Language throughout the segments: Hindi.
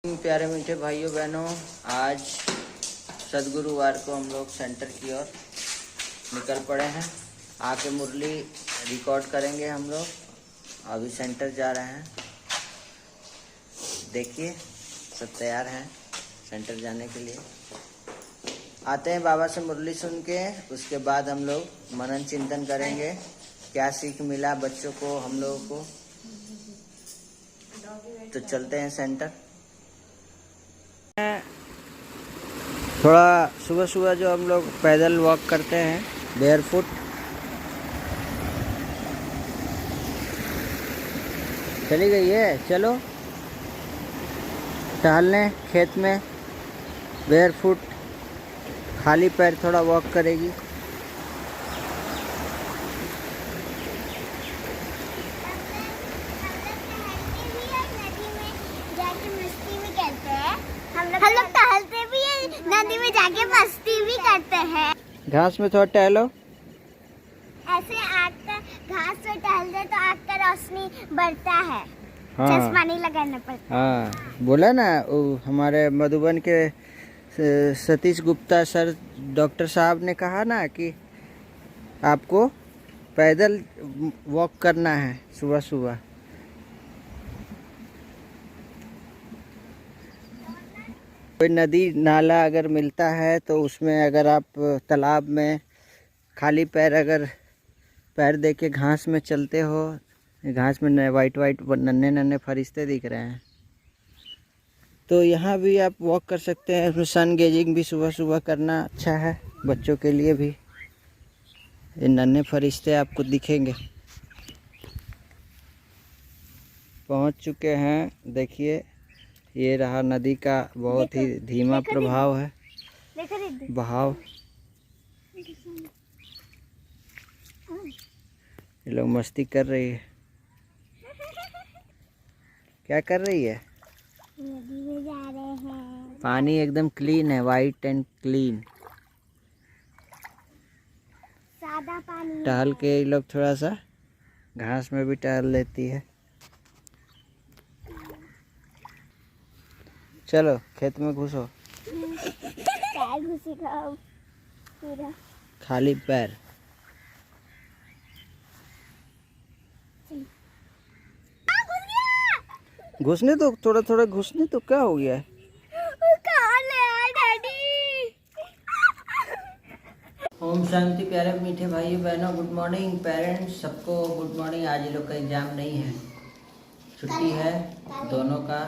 प्यारे मीठे भाइयों बहनों, आज सदगुरुवार को हम लोग सेंटर की ओर निकल पड़े हैं। आके मुरली रिकॉर्ड करेंगे हम लोग। अभी सेंटर जा रहे हैं। देखिए सब तैयार हैं सेंटर जाने के लिए। आते हैं बाबा से मुरली सुन के, उसके बाद हम लोग मनन चिंतन करेंगे। क्या सीख मिला बच्चों को, हम लोगों को। तो चलते हैं सेंटर। थोड़ा सुबह सुबह जो हम लोग पैदल वॉक करते हैं बेयरफुट, चली गई है। चलो टहलने खेत में बेयरफुट, खाली पैर थोड़ा वॉक करेगी। हम लोग टहलते भी है, नदी में जाके मस्ती भी करते हैं। घास में थोड़ा टहलो। ऐसे आँख का घास पे टहलते तो आँख का रोशनी बढ़ता है। हाँ, चश्मा नहीं लगाना पड़ता। हाँ बोला ना, हमारे मधुबन के सतीश गुप्ता सर डॉक्टर साहब ने कहा ना कि आपको पैदल वॉक करना है सुबह सुबह। कोई नदी नाला अगर मिलता है तो उसमें अगर आप तालाब में खाली पैर अगर पैर दे के घास में चलते हो, घास में वाइट वाइट नन्हे नन्हे फरिश्ते दिख रहे हैं, तो यहाँ भी आप वॉक कर सकते हैं। उसमें सन गेजिंग भी सुबह सुबह करना अच्छा है बच्चों के लिए भी। ये नन्हे फरिश्ते आपको दिखेंगे। पहुँच चुके हैं। देखिए ये रहा नदी का बहुत ही धीमा प्रभाव है, बहाव। ये लोग मस्ती कर रही है। क्या कर रही है? नदी में जा रहे हैं। पानी एकदम क्लीन है, वाइट एंड क्लीन। सादा पानी। टहल के ये लोग थोड़ा सा घास में भी टहल लेती है। चलो खेत में घुसो। पैर घुसेगा पूरा। खाली पैर। घुसने तो थोड़ा थोड़ा घुसने तो क्या हो गया है? कहाँ ले आए डैडी? ओम शांति। प्यारे मीठे भाइयों बहनों, गुड मॉर्निंग। पेरेंट्स सबको गुड मॉर्निंग। आज ये लोग का एग्जाम नहीं है, छुट्टी है दोनों का।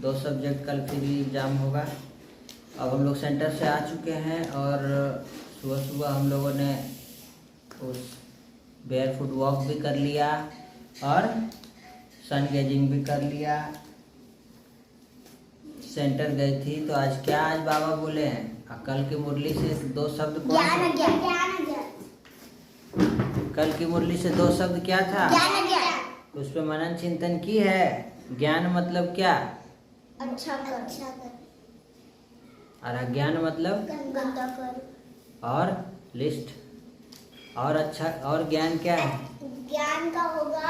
2 सब्जेक्ट कल फिर एग्ज़ाम होगा। अब हम लोग सेंटर से आ चुके हैं और सुबह सुबह हम लोगों ने उस बेयरफुट वॉक भी कर लिया और सन गेजिंग भी कर लिया। सेंटर गई थी तो आज क्या, आज बाबा बोले हैं कल की मुरली से 2 शब्द कौन से? कल की मुरली से 2 शब्द क्या था? उस पर मनन चिंतन की है। ज्ञान मतलब क्या? अच्छा कर। और अज्ञान मतलब गंदा कर। और लिस्ट। और अच्छा, और ज्ञान क्या है? ज्ञान का होगा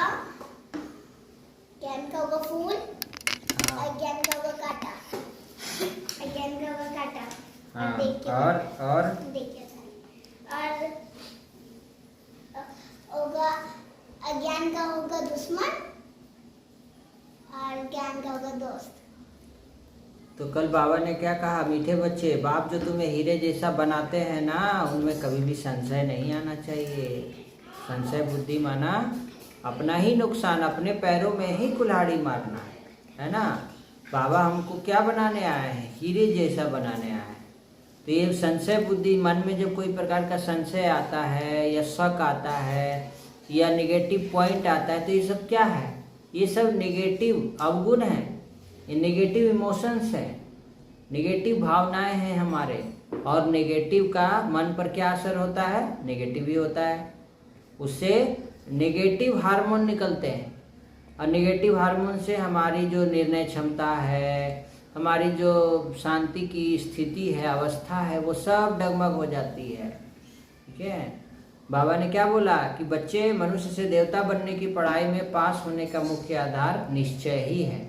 फूल। हाँ, अज्ञान का होगा कांटा। अज्ञान का होगा कांटा। हाँ, देखिए और देखिए और होगा अज्ञान का होगा दुश्मन और ज्ञान का होगा दोस्त। तो कल बाबा ने क्या कहा? मीठे बच्चे, बाप जो तुम्हें हीरे जैसा बनाते हैं ना, उनमें कभी भी संशय नहीं आना चाहिए। संशय बुद्धि माना अपना ही नुकसान, अपने पैरों में ही कुल्हाड़ी मारना है ना। बाबा हमको क्या बनाने आए हैं? हीरे जैसा बनाने आए हैं। तो ये संशय बुद्धि, मन में जब कोई प्रकार का संशय आता है या शक आता है या नेगेटिव पॉइंट आता है, तो ये सब क्या है? ये सब नेगेटिव अवगुण है, ये नेगेटिव इमोशंस है, नेगेटिव भावनाएं हैं हमारे। और नेगेटिव का मन पर क्या असर होता है? नेगेटिव ही होता है। उससे नेगेटिव हार्मोन निकलते हैं और नेगेटिव हार्मोन से हमारी जो निर्णय क्षमता है, हमारी जो शांति की स्थिति है, अवस्था है, वो सब डगमग हो जाती है। ठीक है। बाबा ने क्या बोला कि बच्चे, मनुष्य से देवता बनने की पढ़ाई में पास होने का मुख्य आधार निश्चय ही है।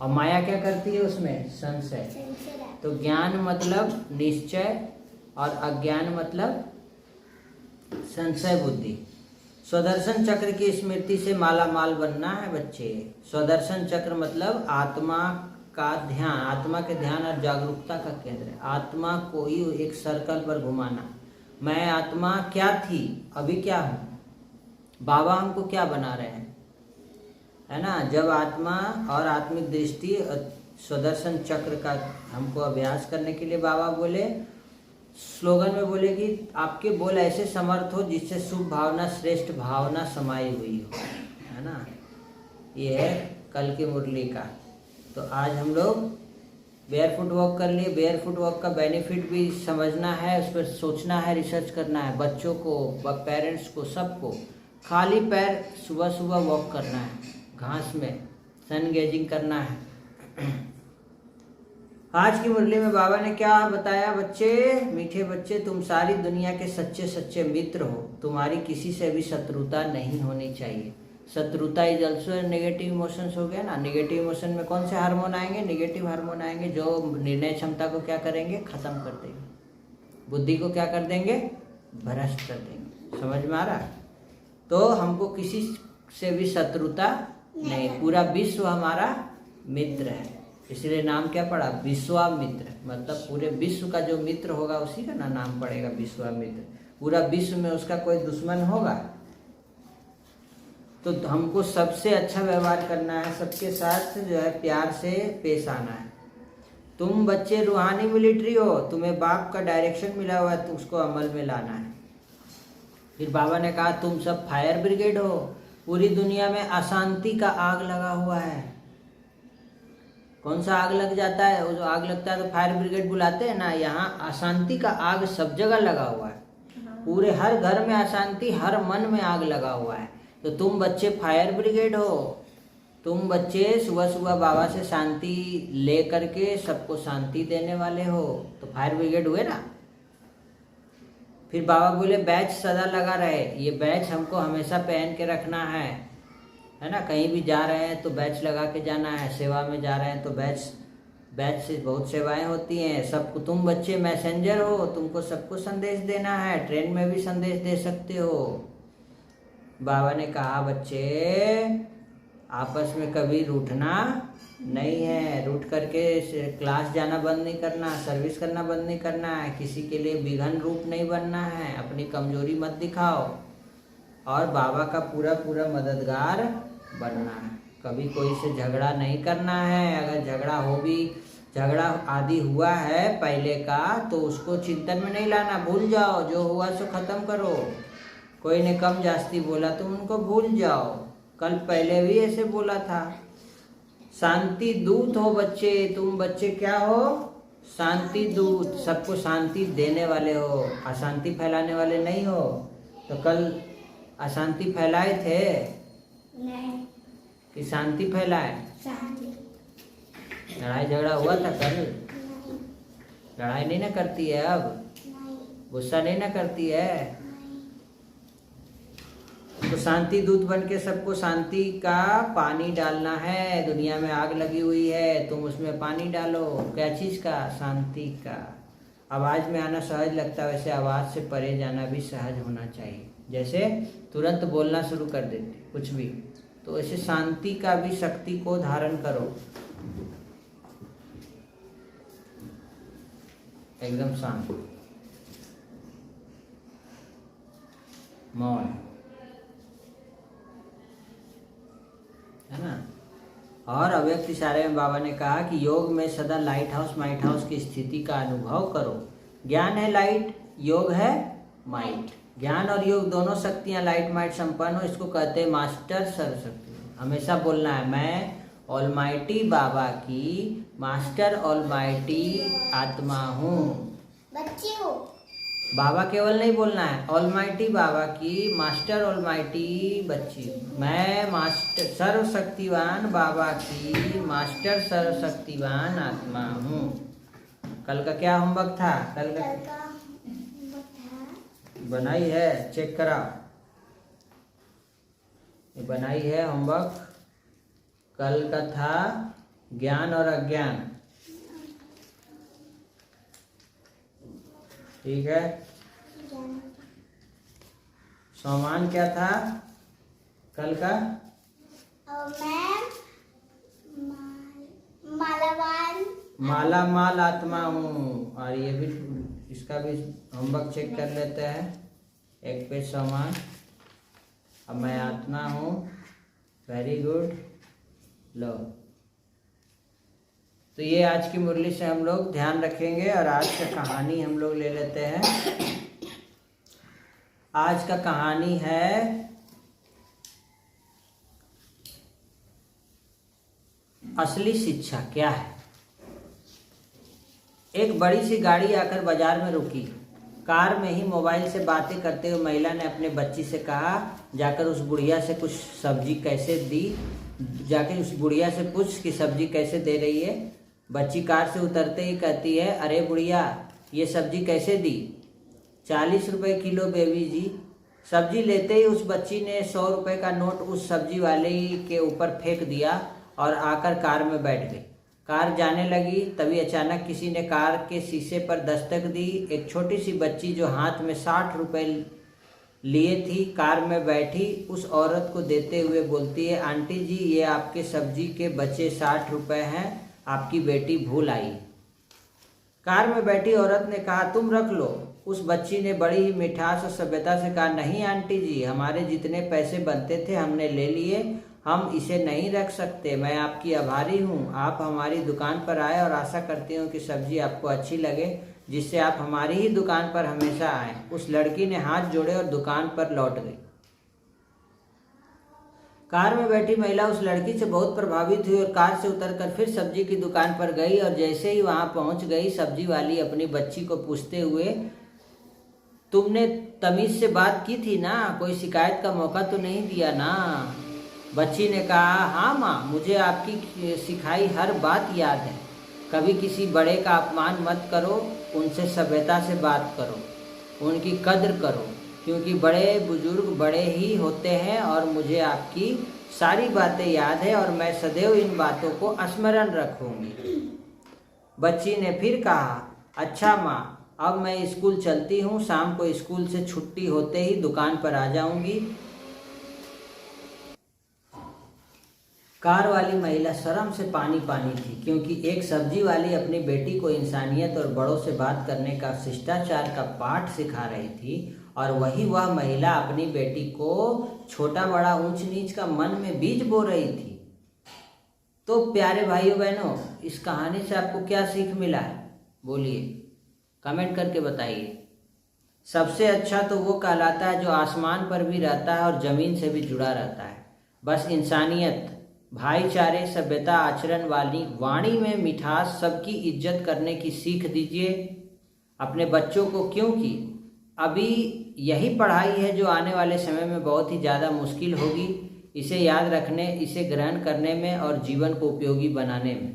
और माया क्या करती है उसमें? संशय। तो ज्ञान मतलब निश्चय और अज्ञान मतलब संशय बुद्धि। स्वदर्शन चक्र की स्मृति से माला माल बनना है बच्चे। स्वदर्शन चक्र मतलब आत्मा का ध्यान, आत्मा के ध्यान और जागरूकता का केंद्र है। आत्मा को ही एक सर्कल पर घुमाना। मैं आत्मा क्या थी, अभी क्या हूँ, बाबा हमको क्या बना रहे हैं, है ना। जब आत्मा और आत्मिक दृष्टि स्वदर्शन चक्र का हमको अभ्यास करने के लिए बाबा बोले, स्लोगन में बोले कि आपके बोल ऐसे समर्थ हो जिससे शुभ भावना श्रेष्ठ भावना समाई हुई हो, है ना। ये है कल की मुरली का। तो आज हम लोग बेयर फुट वॉक कर लिए। बेयर फुट वॉक का बेनिफिट भी समझना है, उस पर सोचना है, रिसर्च करना है। बच्चों को, पेरेंट्स को, सबको खाली पैर सुबह सुबह वॉक करना है, घास में सन गेजिंग करना है। आज की मुरली में बाबा ने क्या बताया? बच्चे, मीठे बच्चे, तुम सारी दुनिया के सच्चे सच्चे मित्र हो। तुम्हारी किसी से भी शत्रुता नहीं होनी चाहिए। शत्रुता इज ऑल्सो नेगेटिव इमोशंस हो गया ना। नेगेटिव इमोशन में कौन से हार्मोन आएंगे? नेगेटिव हार्मोन आएंगे जो निर्णय क्षमता को क्या करेंगे? खत्म कर देंगे। बुद्धि को क्या कर देंगे? भ्रष्ट कर देंगे। समझ में आ रहा है? तो हमको किसी से भी शत्रुता नहीं। पूरा विश्व हमारा मित्र है, इसलिए नाम क्या पड़ा? विश्वामित्र। मतलब पूरे विश्व का जो मित्र होगा उसी का ना नाम पड़ेगा विश्वामित्र। पूरा विश्व में उसका कोई दुश्मन होगा? तो हमको सबसे अच्छा व्यवहार करना है, सबके साथ जो है प्यार से पेश आना है। तुम बच्चे रूहानी मिलिट्री हो, तुम्हें बाप का डायरेक्शन मिला हुआ है, तो उसको अमल में लाना है। फिर बाबा ने कहा तुम सब फायर ब्रिगेड हो। पूरी दुनिया में अशांति का आग लगा हुआ है। कौन सा आग लग जाता है? वो जो आग लगता है तो फायर ब्रिगेड बुलाते हैं ना। यहाँ अशांति का आग सब जगह लगा हुआ है। पूरे हर घर में अशांति, हर मन में आग लगा हुआ है। तो तुम बच्चे फायर ब्रिगेड हो। तुम बच्चे सुबह सुबह बाबा से शांति ले करके सबको शांति देने वाले हो, तो फायर ब्रिगेड हुए ना। फिर बाबा बोले बैच सदा लगा रहे। ये बैच हमको हमेशा पहन के रखना है ना। कहीं भी जा रहे हैं तो बैच लगा के जाना है। सेवा में जा रहे हैं तो बैच से बहुत सेवाएं होती हैं। सबको, तुम बच्चे मैसेंजर हो, तुमको सबको संदेश देना है। ट्रेन में भी संदेश दे सकते हो। बाबा ने कहा बच्चे आपस में कभी रूठना नहीं है। रूठ करके क्लास जाना बंद नहीं करना, सर्विस करना बंद नहीं करना है। किसी के लिए विघन रूप नहीं बनना है। अपनी कमजोरी मत दिखाओ और बाबा का पूरा पूरा मददगार बनना है। कभी कोई से झगड़ा नहीं करना है। अगर झगड़ा आदि हुआ है पहले का तो उसको चिंतन में नहीं लाना। भूल जाओ, जो हुआ सो खत्म करो। कोई ने कम जास्ती बोला तो उनको भूल जाओ। कल पहले भी ऐसे बोला था। शांति दूत हो बच्चे। तुम बच्चे क्या हो? शांति दूत। सबको शांति देने वाले हो, अशांति फैलाने वाले नहीं हो। तो कल अशांति फैलाए थे नहीं कि शांति फैलाए? लड़ाई झगड़ा हुआ था कल? लड़ाई नहीं ना करती है अब? गुस्सा नहीं ना करती है? तो शांति दूत बन के सबको शांति का पानी डालना है। दुनिया में आग लगी हुई है, तुम उसमें पानी डालो। क्या चीज का? शांति का। आवाज में आना सहज लगता है, वैसे आवाज से परे जाना भी सहज होना चाहिए। जैसे तुरंत बोलना शुरू कर देते कुछ भी, तो ऐसे शांति का भी शक्ति को धारण करो। एकदम शांत, मौन, है ना। और अव्यक्त इशारे में बाबा ने कहा कि योग में सदा लाइट हाउस माइट हाउस की स्थिति का अनुभव करो। ज्ञान है लाइट, योग है माइट। ज्ञान और योग दोनों शक्तियां लाइट माइट संपन्न हो, इसको कहते हैं मास्टर सरस्वती। हमेशा बोलना है मैं ऑलमाइटी बाबा की मास्टर ऑलमाइटी आत्मा हूँ। बच्ची हो। बाबा केवल नहीं बोलना है, ऑलमाइटी बाबा की मास्टर ऑलमाइटी बच्ची। मैं मास्टर सर्वशक्तिवान बाबा की मास्टर सर्वशक्तिवान आत्मा हूँ। कल का क्या होमवर्क था? कल का बनाई है, चेक करा। ये बनाई है होमवर्क। कल का था ज्ञान और अज्ञान, ठीक है। सोमान क्या था कल का? मैं मालावान माला माल आत्मा हूँ। और ये भी, इसका भी होमवर्क चेक कर लेते हैं। एक पेज सोमान। अब मैं आत्मा हूँ, वेरी गुड। लो, तो ये आज की मुरली से हम लोग ध्यान रखेंगे। और आज का कहानी हम लोग ले लेते हैं। आज का कहानी है असली शिक्षा क्या है। एक बड़ी सी गाड़ी आकर बाजार में रुकी। कार में ही मोबाइल से बातें करते हुए महिला ने अपने बच्ची से कहा, जाकर उस बुढ़िया से कुछ सब्जी कैसे दी, जाकर उस बुढ़िया से पूछ कि सब्जी कैसे दे रही है। बच्ची कार से उतरते ही कहती है, अरे बुढ़िया, ये सब्जी कैसे दी? 40 रुपये किलो बेबी जी। सब्जी लेते ही उस बच्ची ने 100 रुपये का नोट उस सब्जी वाले के ऊपर फेंक दिया और आकर कार में बैठ गई। कार जाने लगी, तभी अचानक किसी ने कार के शीशे पर दस्तक दी। एक छोटी सी बच्ची जो हाथ में 60 रुपये लिए थी, कार में बैठी उस औरत को देते हुए बोलती है, आंटी जी, ये आपके सब्जी के बचे 60 रुपये हैं, आपकी बेटी भूल आई। कार में बैठी औरत ने कहा, तुम रख लो। उस बच्ची ने बड़ी ही मिठास और सभ्यता से कहा, नहीं आंटी जी, हमारे जितने पैसे बनते थे हमने ले लिए, हम इसे नहीं रख सकते। मैं आपकी आभारी हूँ, आप हमारी दुकान पर आए और आशा करती हूँ कि सब्जी आपको अच्छी लगे, जिससे आप हमारी ही दुकान पर हमेशा आएं। उस लड़की ने हाथ जोड़े और दुकान पर लौट गई। कार में बैठी महिला उस लड़की से बहुत प्रभावित हुई और कार से उतरकर फिर सब्जी की दुकान पर गई। और जैसे ही वहां पहुंच गई, सब्जी वाली अपनी बच्ची को पूछते हुए, तुमने तमीज से बात की थी ना, कोई शिकायत का मौका तो नहीं दिया ना? बच्ची ने कहा, हाँ माँ, मुझे आपकी सिखाई हर बात याद है। कभी किसी बड़े का अपमान मत करो, उनसे सभ्यता से बात करो, उनकी कद्र करो, क्योंकि बड़े बुजुर्ग बड़े ही होते हैं। और मुझे आपकी सारी बातें याद है और मैं सदैव इन बातों को स्मरण रखूंगी। बच्ची ने फिर कहा, अच्छा माँ, अब मैं स्कूल चलती हूँ, शाम को स्कूल से छुट्टी होते ही दुकान पर आ जाऊंगी। कार वाली महिला शर्म से पानी पानी थी, क्योंकि एक सब्जी वाली अपनी बेटी को इंसानियत और बड़ों से बात करने का, शिष्टाचार का पाठ सिखा रही थी, और वही वह महिला अपनी बेटी को छोटा बड़ा ऊंच नीच का मन में बीज बो रही थी। तो प्यारे भाइयों बहनों, इस कहानी से आपको क्या सीख मिला है? बोलिए, कमेंट करके बताइए। सबसे अच्छा तो वो कहलाता है जो आसमान पर भी रहता है और ज़मीन से भी जुड़ा रहता है। बस इंसानियत, भाईचारे, सभ्यता, आचरण वाली वाणी में मिठास, सबकी इज्जत करने की सीख दीजिए अपने बच्चों को, क्योंकि अभी यही पढ़ाई है जो आने वाले समय में बहुत ही ज़्यादा मुश्किल होगी। इसे याद रखने, इसे ग्रहण करने में और जीवन को उपयोगी बनाने में।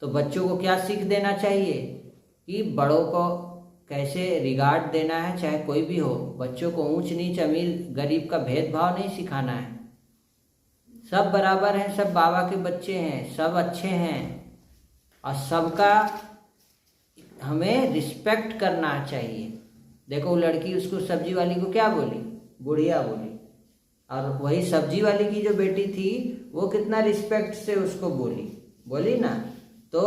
तो बच्चों को क्या सीख देना चाहिए कि बड़ों को कैसे रिगार्ड देना है, चाहे कोई भी हो। बच्चों को ऊंच नीच, अमीर गरीब का भेदभाव नहीं सिखाना है। सब बराबर हैं, सब बाबा के बच्चे हैं, सब अच्छे हैं और सबका हमें रिस्पेक्ट करना चाहिए। देखो, वो लड़की उसको सब्जी वाली को क्या बोली? बुढ़िया बोली। और वही सब्जी वाली की जो बेटी थी वो कितना रिस्पेक्ट से उसको बोली ना। तो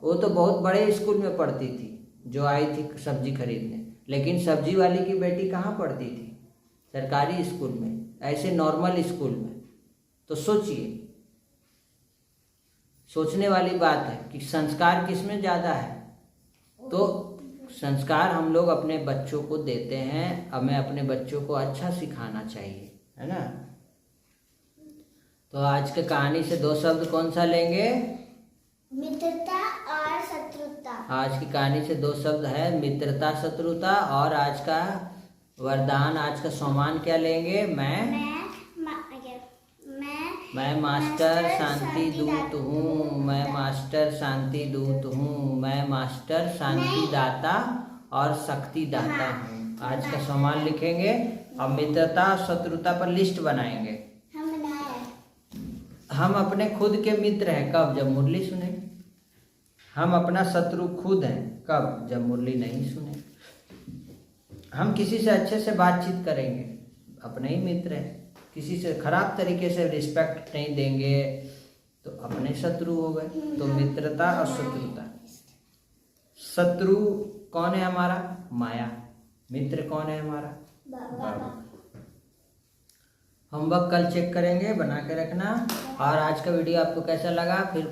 वो तो बहुत बड़े स्कूल में पढ़ती थी जो आई थी सब्जी खरीदने, लेकिन सब्जी वाली की बेटी कहाँ पढ़ती थी? सरकारी स्कूल में, ऐसे नॉर्मल स्कूल में। तो सोचिए, सोचने वाली बात है कि संस्कार किसमें ज़्यादा है। तो संस्कार हम लोग अपने बच्चों को देते हैं, हमें अपने बच्चों को अच्छा सिखाना चाहिए, है ना। तो आज के कहानी से 2 शब्द कौन सा लेंगे? मित्रता और शत्रुता। आज की कहानी से 2 शब्द है, मित्रता, शत्रुता। और आज का वरदान, आज का सम्मान क्या लेंगे? मैं मास्टर शांति दूत हूँ, मैं मास्टर शांति दूत हूँ, मैं मास्टर शांति दाता और शक्ति दाता हूँ। आज का सम्मान लिखेंगे। अब मित्रता और शत्रुता पर लिस्ट बनाएंगे। हम अपने खुद के मित्र हैं कब? जब मुरली सुने। हम अपना शत्रु खुद हैं कब? जब मुरली नहीं सुने। हम किसी से अच्छे से बातचीत करेंगे, अपने ही मित्र हैं। किसी से खराब तरीके से रिस्पेक्ट नहीं देंगे तो अपने शत्रु हो गए। तो मित्रता और शत्रुता। शत्रु कौन है हमारा? माया। मित्र कौन है हमारा? बाबा। होमवर्क कल चेक करेंगे, बना के रखना। और आज का वीडियो आपको कैसा लगा फिर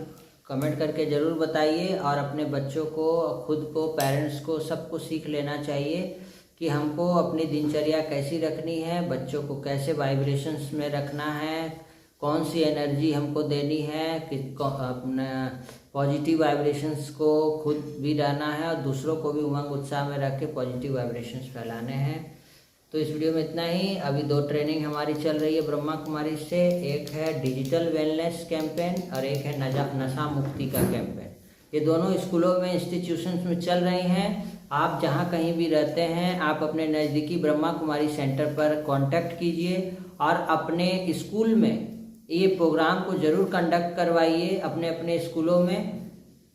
कमेंट करके ज़रूर बताइए। और अपने बच्चों को, खुद को, पेरेंट्स को, सबको सीख लेना चाहिए कि हमको अपनी दिनचर्या कैसी रखनी है, बच्चों को कैसे वाइब्रेशंस में रखना है, कौन सी एनर्जी हमको देनी है, कि अपना पॉजिटिव वाइब्रेशंस को खुद भी रहना है और दूसरों को भी उमंग उत्साह में रख के पॉजिटिव वाइब्रेशंस फैलाने हैं। तो इस वीडियो में इतना ही। अभी 2 ट्रेनिंग हमारी चल रही है ब्रह्मा कुमारी से। एक है डिजिटल वेलनेस कैंपेन और एक है नशा मुक्ति का कैंपेन। ये दोनों स्कूलों में, इंस्टीट्यूशंस में चल रही हैं। आप जहाँ कहीं भी रहते हैं, आप अपने नज़दीकी ब्रह्मा कुमारी सेंटर पर कांटेक्ट कीजिए और अपने स्कूल में ये प्रोग्राम को ज़रूर कंडक्ट करवाइए अपने अपने स्कूलों में,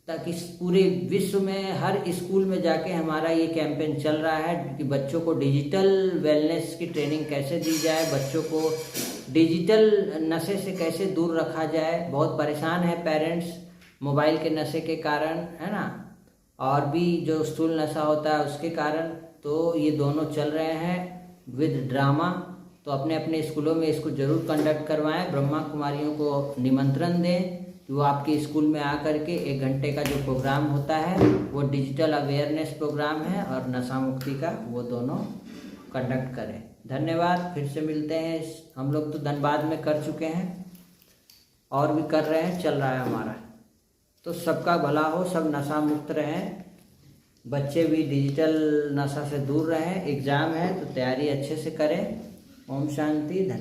ताकि पूरे विश्व में हर स्कूल में जाके हमारा ये कैंपेन चल रहा है कि बच्चों को डिजिटल वेलनेस की ट्रेनिंग कैसे दी जाए, बच्चों को डिजिटल नशे से कैसे दूर रखा जाए। बहुत परेशान है पेरेंट्स मोबाइल के नशे के कारण, है ना, और भी जो स्थूल नशा होता है उसके कारण। तो ये दोनों चल रहे हैं विद ड्रामा। तो अपने अपने स्कूलों में इसको ज़रूर कंडक्ट करवाएं। ब्रह्मा कुमारियों को निमंत्रण दें कि वो आपके स्कूल में आकर के 1 घंटे का जो प्रोग्राम होता है वो डिजिटल अवेयरनेस प्रोग्राम है और नशा मुक्ति का, वो दोनों कंडक्ट करें। धन्यवाद। फिर से मिलते हैं। हम लोग तो धनबाद में कर चुके हैं और भी कर रहे हैं, चल रहा है हमारा। तो सबका भला हो, सब नशा मुक्त रहें, बच्चे भी डिजिटल नशा से दूर रहें। एग्ज़ाम है तो तैयारी अच्छे से करें। ओम शांति। धन्यवाद।